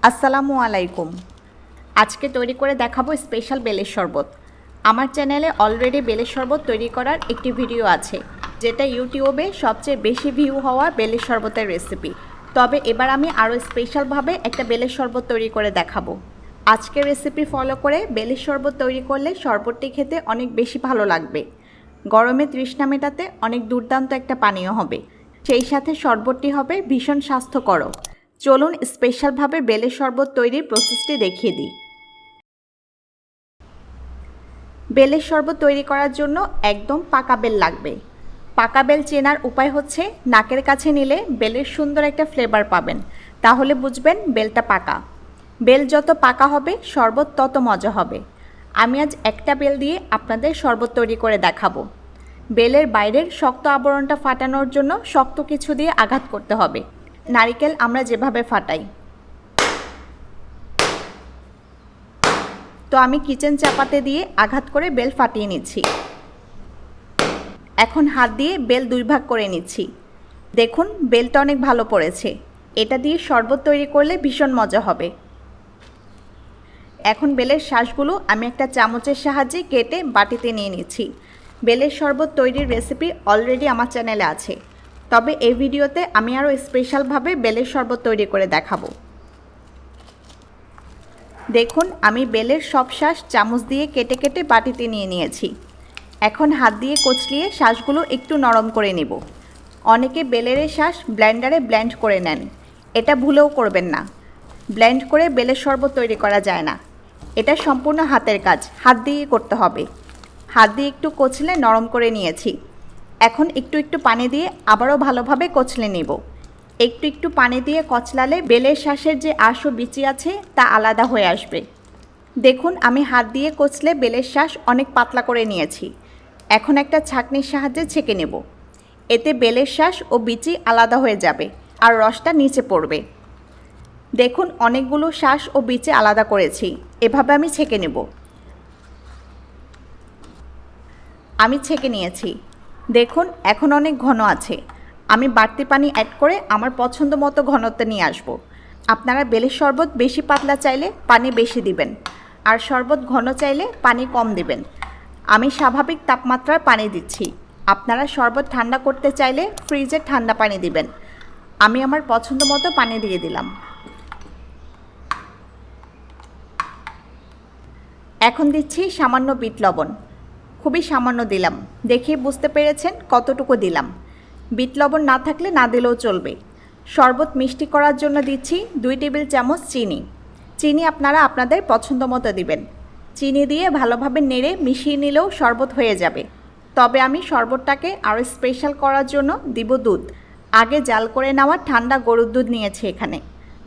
আসসালামু আলাইকুম। আজকে তৈরি করে দেখাবো স্পেশাল বেলের শরবত। আমার চ্যানেলে অলরেডি বেলের শরবত তৈরি করার একটি ভিডিও আছে, যেটা ইউটিউবে সবচেয়ে বেশি ভিউ হওয়া বেলের শরবতের রেসিপি। তবে এবার আমি আরও স্পেশালভাবে একটা বেলের শরবত তৈরি করে দেখাবো। আজকের রেসিপি ফলো করে বেলের শরবত তৈরি করলে শরবতটি খেতে অনেক বেশি ভালো লাগবে। গরমে তৃষ্ণা মেটাতে অনেক দুর্দান্ত একটা পানীয় হবে, সেই সাথে শরবতটি হবে ভীষণ স্বাস্থ্যকর। চলুন স্পেশালভাবে বেলের শরবত তৈরির প্রসেসটি দেখিয়ে দিই। বেলের শরবত তৈরি করার জন্য একদম পাকা বেল লাগবে। পাকা বেল চেনার উপায় হচ্ছে নাকের কাছে নিলে বেলের সুন্দর একটা ফ্লেভার পাবেন, তাহলে বুঝবেন বেলটা পাকা। বেল যত পাকা হবে শরবত তত মজা হবে। আমি আজ একটা বেল দিয়ে আপনাদের শরবত তৈরি করে দেখাবো। বেলের বাইরের শক্ত আবরণটা ফাটানোর জন্য শক্ত কিছু দিয়ে আঘাত করতে হবে, নারিকেল আমরা যেভাবে ফাটাই। তো আমি কিচেন চাপাতে দিয়ে আঘাত করে বেল ফাটিয়ে নিচ্ছি। এখন হাত দিয়ে বেল দুই ভাগ করে নিচ্ছি। দেখুন বেলটা অনেক ভালো পড়েছে। এটা দিয়ে শরবত তৈরি করলে ভীষণ মজা হবে। এখন বেলের শ্বাসগুলো আমি একটা চামচের সাহায্যে কেটে বাটিতে নিয়ে নিচ্ছি। বেলের শরবত তৈরির রেসিপি অলরেডি আমার চ্যানেলে আছে, তবে এই ভিডিওতে আমি আরও স্পেশালভাবে বেলের শরবত তৈরি করে দেখাবো। দেখুন আমি বেলের সব শ্বাস চামচ দিয়ে কেটে কেটে বাটিতে নিয়ে নিয়েছি। এখন হাত দিয়ে কচলিয়ে শ্বাসগুলো একটু নরম করে নেব। অনেকে বেলের শ্বাস ব্লেন্ডারে ব্লেন্ড করে নেন, এটা ভুলেও করবেন না। ব্লেন্ড করে বেলের শরবত তৈরি করা যায় না, এটা সম্পূর্ণ হাতের কাজ, হাত দিয়ে করতে হবে। হাত দিয়ে একটু কচলে নরম করে নিয়েছি। এখন একটু একটু পানি দিয়ে আবারও ভালোভাবে কচলে নেব। একটু একটু পানি দিয়ে কচলালে বেলের শ্বাসের যে আঁশ ও বিচি আছে তা আলাদা হয়ে আসবে। দেখুন আমি হাত দিয়ে কচলে বেলের শ্বাস অনেক পাতলা করে নিয়েছি। এখন একটা ছাঁকনির সাহায্যে ছেঁকে নেব। এতে বেলের শ্বাস ও বিচি আলাদা হয়ে যাবে আর রসটা নিচে পড়বে। দেখুন অনেকগুলো শ্বাস ও বিচি আলাদা করেছি, এভাবে আমি ছেঁকে নেব। আমি ছেঁকে নিয়েছি। দেখুন এখন অনেক ঘন আছে। আমি বাড়তি পানি অ্যাড করে আমার পছন্দ মতো ঘনত্ব নিয়ে আসব। আপনারা বেলের শরবত বেশি পাতলা চাইলে পানি বেশি দিবেন, আর শরবত ঘন চাইলে পানি কম দিবেন। আমি স্বাভাবিক তাপমাত্রার পানি দিচ্ছি। আপনারা শরবত ঠান্ডা করতে চাইলে ফ্রিজে ঠান্ডা পানি দিবেন। আমি আমার পছন্দ মতো পানি দিয়ে দিলাম। এখন দিচ্ছি সামান্য বিট লবণ, খুবই সামান্য দিলাম। দেখেই বুঝতে পেরেছেন কতটুকু দিলাম। বিট লবণ না থাকলে না দিলেও চলবে। শরবত মিষ্টি করার জন্য দিচ্ছি 2 টেবিল চামচ চিনি। চিনি আপনারা আপনাদের পছন্দ মতো দিবেন। চিনি দিয়ে ভালোভাবে নেড়ে মিশিয়ে নিলেও শরবত হয়ে যাবে। তবে আমি শরবতটাকে আরও স্পেশাল করার জন্য দিব দুধ। আগে জাল করে নেওয়া ঠান্ডা গরুর দুধ নিয়েছি এখানে।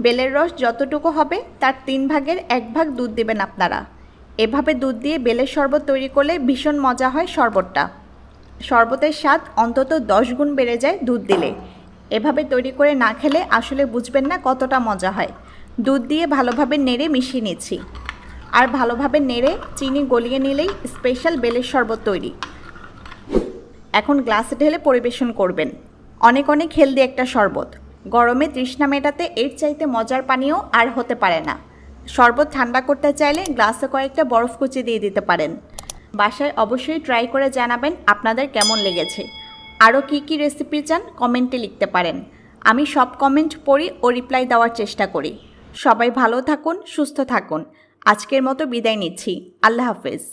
বেলের রস যতটুকু হবে তার 3 ভাগের 1 ভাগ দুধ দিবেন আপনারা। এভাবে দুধ দিয়ে বেলের শরবত তৈরি করলে ভীষণ মজা হয় শরবতটা। শরবতের স্বাদ অন্তত 10 গুণ বেড়ে যায় দুধ দিলে। এভাবে তৈরি করে না খেলে আসলে বুঝবেন না কতটা মজা হয়। দুধ দিয়ে ভালোভাবে নেড়ে মিশিয়ে নিচ্ছি। আর ভালোভাবে নেড়ে চিনি গলিয়ে নিলেই স্পেশাল বেলের শরবত তৈরি। এখন গ্লাসে ঢেলে পরিবেশন করবেন। অনেক অনেক হেলদি একটা শরবত। গরমে তৃষ্ণা মেটাতে এর চাইতে মজার পানীয় আর হতে পারে না। শরবত ঠান্ডা করতে চাইলে গ্লাসে কয়েকটা বরফ কুচি দিয়ে দিতে পারেন। বাসায় অবশ্যই ট্রাই করে জানাবেন আপনাদের কেমন লেগেছে। আরও কী কী রেসিপি চান কমেন্টে লিখতে পারেন। আমি সব কমেন্ট পড়ি ও রিপ্লাই দেওয়ার চেষ্টা করি। সবাই ভালো থাকুন, সুস্থ থাকুন। আজকের মতো বিদায় নিচ্ছি। আল্লাহ হাফেজ।